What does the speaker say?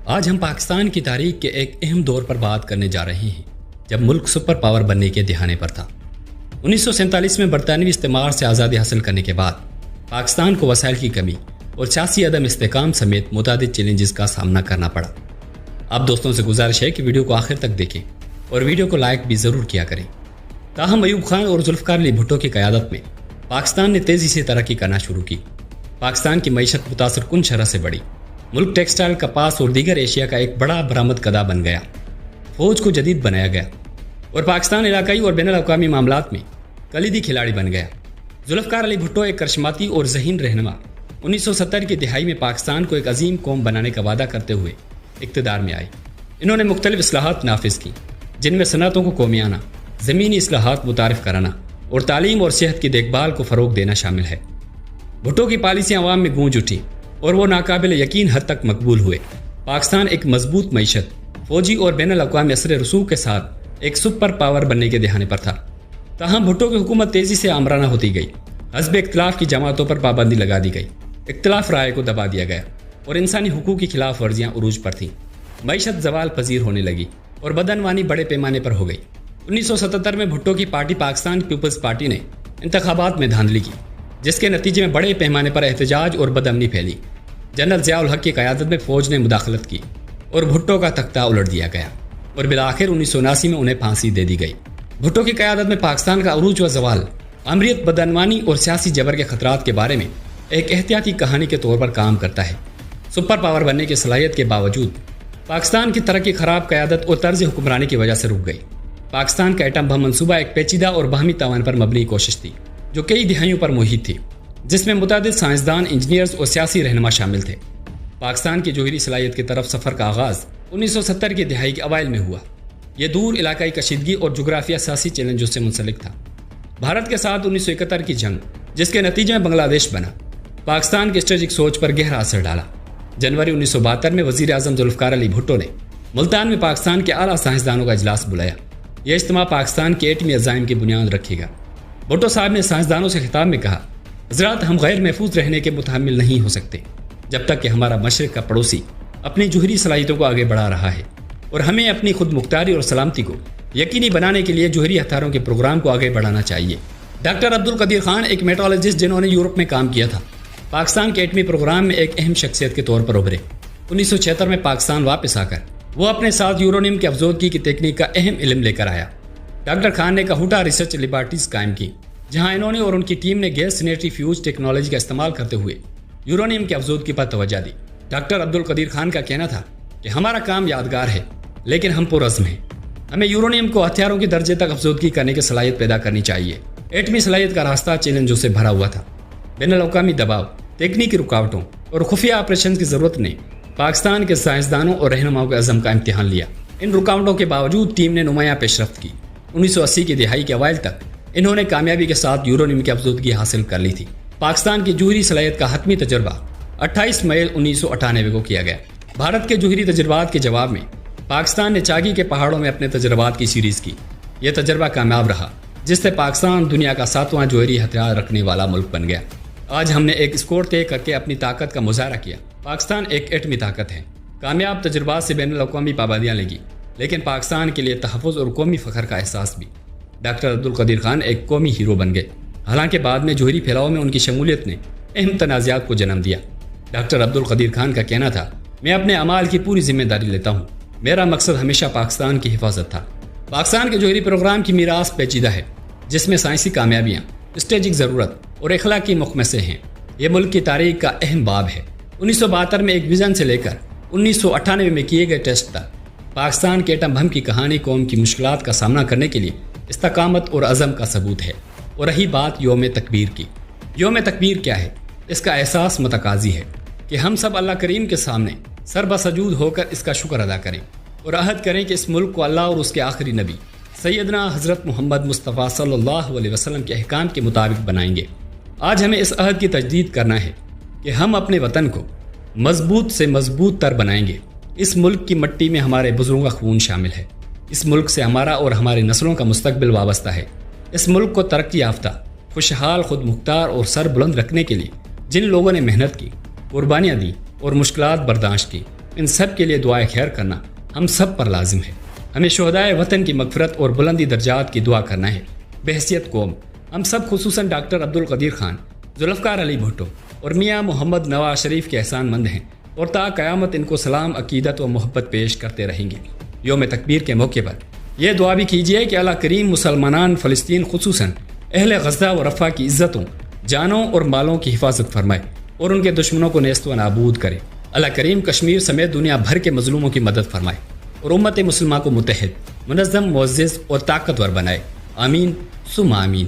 آج ہم پاکستان کی تاریخ کے ایک اہم دور پر بات کرنے جا رہے ہیں جب ملک سپر پاور بننے کے دہانے پر تھا۔ 1947 میں برطانوی استعمار سے آزادی حاصل کرنے کے بعد پاکستان کو وسائل کی کمی اور سیاسی عدم استحکام سمیت متعدد چیلنجز کا سامنا کرنا پڑا۔ آپ دوستوں سے گزارش ہے کہ ویڈیو کو آخر تک دیکھیں اور ویڈیو کو لائک بھی ضرور کیا کریں۔ تاہم ایوب خان اور ذوالفقار علی بھٹو کی قیادت میں پاکستان نے تیزی سے ترقی کرنا شروع کی۔ پاکستان کی معیشت متاثر کن شرح سے بڑھی۔ ملک ٹیکسٹائل، کپاس اور دیگر ایشیا کا ایک بڑا برآمد کدہ بن گیا۔ فوج کو جدید بنایا گیا اور پاکستان علاقائی اور بین الاقوامی معاملات میں کلیدی کھلاڑی بن گیا۔ ذوالفقار علی بھٹو ایک کرشماتی اور ذہین رہنما 1970 کی دہائی میں پاکستان کو ایک عظیم قوم بنانے کا وعدہ کرتے ہوئے اقتدار میں آئے۔ انہوں نے مختلف اصلاحات نافذ کی جن میں صنعتوں کو قومیانہ، زمینی اصلاحات متعارف کرانا اور تعلیم اور صحت کی دیکھ بھال کو فروغ دینا شامل ہے۔ بھٹو کی پالیسیاں عوام میں گونج اٹھی اور وہ ناقابل یقین حد تک مقبول ہوئے۔ پاکستان ایک مضبوط معیشت، فوجی اور بین الاقوامی اثر رسوخ کے ساتھ ایک سپر پاور بننے کے دہانے پر تھا۔ تاہم بھٹو کی حکومت تیزی سے آمرانہ ہوتی گئی۔ حزب اختلاف کی جماعتوں پر پابندی لگا دی گئی، اختلاف رائے کو دبا دیا گیا اور انسانی حقوق کی خلاف ورزیاں عروج پر تھیں۔ معیشت زوال پذیر ہونے لگی اور بدعنوانی بڑے پیمانے پر ہو گئی۔ 1977 میں بھٹو کی پارٹی پاکستان پیپلز پارٹی نے انتخابات میں دھاندلی کی، جس کے نتیجے میں بڑے پیمانے پر احتجاج اور بدامنی پھیلی۔ جنرل ضیاء الحق کی قیادت میں فوج نے مداخلت کی اور بھٹو کا تختہ الٹ دیا گیا اور بالآخر 1979 میں انہیں پھانسی دے دی گئی۔ بھٹو کی قیادت میں پاکستان کا عروج و زوال آمریت، بدعنوانی اور سیاسی جبر کے خطرات کے بارے میں ایک احتیاطی کہانی کے طور پر کام کرتا ہے۔ سپر پاور بننے کی صلاحیت کے باوجود پاکستان کی ترقی خراب قیادت اور طرز حکمرانی کی وجہ سے رک گئی۔ پاکستان کا ایٹم بم منصوبہ ایک پیچیدہ اور باہمی تعاون پر مبنی کوشش تھی جو کئی دہائیوں پر محیط تھی، جس میں متعدد سائنسدان، انجینئرز اور سیاسی رہنما شامل تھے۔ پاکستان کی جوہری صلاحیت کی طرف سفر کا آغاز 1970 کی دہائی کے اوائل میں ہوا۔ یہ دور علاقائی کشیدگی اور جغرافیہ سیاسی چیلنجوں سے منسلک تھا۔ بھارت کے ساتھ 1971 کی جنگ، جس کے نتیجے میں بنگلہ دیش بنا، پاکستان کی اسٹریٹجک سوچ پر گہرا اثر ڈالا۔ جنوری 1972 میں وزیر اعظم ذوالفقار علی بھٹو نے ملتان میں پاکستان کے اعلیٰ سائنسدانوں کا اجلاس بلایا۔ یہ اجتماع پاکستان کے ایٹمی عزائم کی بنیاد رکھے گا۔ بھٹو صاحب نے سائنسدانوں سے خطاب میں کہا، حضرات، ہم غیر محفوظ رہنے کے متحمل نہیں ہو سکتے جب تک کہ ہمارا مشرق کا پڑوسی اپنی جوہری صلاحیتوں کو آگے بڑھا رہا ہے، اور ہمیں اپنی خود مختاری اور سلامتی کو یقینی بنانے کے لیے جوہری ہتھیاروں کے پروگرام کو آگے بڑھانا چاہیے۔ ڈاکٹر عبدالقدیر خان ایک میٹرولوجسٹ جنہوں نے یورپ میں کام کیا تھا، پاکستان کے ایٹمی پروگرام میں ایک اہم شخصیت کے طور پر ابھرے۔ 1976 میں پاکستان واپس آ کر وہ اپنے ساتھ یورونیم کی افزودگی کی تکنیک کا اہم علم لے کر آیا۔ ڈاکٹر خان نے کہوٹا ریسرچ لیبارٹریز قائم کی، جہاں انہوں نے اور ان کی ٹیم نے گیس سینیٹری فیوز ٹیکنالوجی کا استعمال کرتے ہوئے یورونیم کی افزودگی پر توجہ دی۔ ڈاکٹر عبدالقدیر خان کا کہنا تھا کہ ہمارا کام یادگار ہے لیکن ہم پرعزم ہیں۔ ہمیں یورونیم کو ہتھیاروں کے درجے تک افزودگی کرنے کی صلاحیت پیدا کرنی چاہیے۔ ایٹمی صلاحیت کا راستہ چیلنجوں سے بھرا ہوا تھا۔ بین الاقوامی دباؤ، تکنیکی رکاوٹوں اور خفیہ آپریشن کی ضرورت نے پاکستان کے سائنسدانوں اور رہنماؤں کے عزم کا امتحان لیا۔ ان رکاوٹوں کے باوجود ٹیم نے نمایاں پیش رفت کی۔ 1980 کی دہائی کے اوائل تک انہوں نے کامیابی کے ساتھ یورونیم کی افزودگی حاصل کر لی تھی۔ پاکستان کی جوہری صلاحیت کا حتمی تجربہ 28 مئی 1998 کو کیا گیا۔ بھارت کے جوہری تجربات کے جواب میں پاکستان نے چاگی کے پہاڑوں میں اپنے تجربات کی سیریز کی۔ یہ تجربہ کامیاب رہا، جس سے پاکستان دنیا کا 7واں جوہری ہتھیار رکھنے والا ملک بن گیا۔ آج ہم نے ایک اسکور طے کر کے اپنی طاقت کا مظاہرہ کیا۔ پاکستان ایک ایٹمی طاقت ہے۔ کامیاب تجربات سے بین الاقوامی پابندیاں لگی، لیکن پاکستان کے لیے تحفظ اور قومی فخر کا احساس بھی۔ ڈاکٹر عبدالقدیر خان ایک قومی ہیرو بن گئے، حالانکہ بعد میں جوہری پھیلاؤ میں ان کی شمولیت نے اہم تنازعات کو جنم دیا۔ ڈاکٹر عبدالقدیر خان کا کہنا تھا، میں اپنے اعمال کی پوری ذمہ داری لیتا ہوں، میرا مقصد ہمیشہ پاکستان کی حفاظت تھا۔ پاکستان کے جوہری پروگرام کی میراث پیچیدہ ہے، جس میں سائنسی کامیابیاں، اسٹریٹجک ضرورت اور اخلاقی مخمصے ہیں۔ یہ ملک کی تاریخ کا اہم باب ہے۔ 1972 میں ایک ویژن سے لے کر 1998 میں کیے گئے ٹیسٹ تک پاکستان کے ایٹم بم کی کہانی قوم کی مشکلات کا سامنا کرنے کے لیے استقامت اور عزم کا ثبوت ہے۔ اور رہی بات یوم تکبیر کی، یوم تکبیر کیا ہے؟ اس کا احساس متقاضی ہے کہ ہم سب اللہ کریم کے سامنے سر بسجود ہو کر اس کا شکر ادا کریں اور عہد کریں کہ اس ملک کو اللہ اور اس کے آخری نبی سیدنا حضرت محمد مصطفیٰ صلی اللہ علیہ وسلم کے احکام کے مطابق بنائیں گے۔ آج ہمیں اس عہد کی تجدید کرنا ہے کہ ہم اپنے وطن کو مضبوط سے مضبوط تر بنائیں گے۔ اس ملک کی مٹی میں ہمارے بزرگوں کا خون شامل ہے۔ اس ملک سے ہمارا اور ہماری نسلوں کا مستقبل وابستہ ہے۔ اس ملک کو ترقی یافتہ، خوشحال، خود مختار اور سر بلند رکھنے کے لیے جن لوگوں نے محنت کی، قربانیاں دی اور مشکلات برداشت کی، ان سب کے لیے دعائے خیر کرنا ہم سب پر لازم ہے۔ ہمیں شہدائے وطن کی مغفرت اور بلندی درجات کی دعا کرنا ہے۔ بحیثیت قوم ہم سب خصوصاً ڈاکٹر عبدالقدیر خان، ذوالفقار علی بھٹو اور میاں محمد نواز شریف کے احسان مند ہیں اور تا قیامت ان کو سلام، عقیدت و محبت پیش کرتے رہیں گے۔ یوم تکبیر کے موقع پر یہ دعا بھی کیجیے کہ اللہ کریم مسلمانان فلسطین خصوصاً اہل غزہ و رفح کی عزتوں، جانوں اور مالوں کی حفاظت فرمائے اور ان کے دشمنوں کو نیست و نابود کرے۔ اللہ کریم کشمیر سمیت دنیا بھر کے مظلوموں کی مدد فرمائے اور امت مسلمہ کو متحد، منظم، معزز اور طاقتور بنائے۔ آمین ثم آمین۔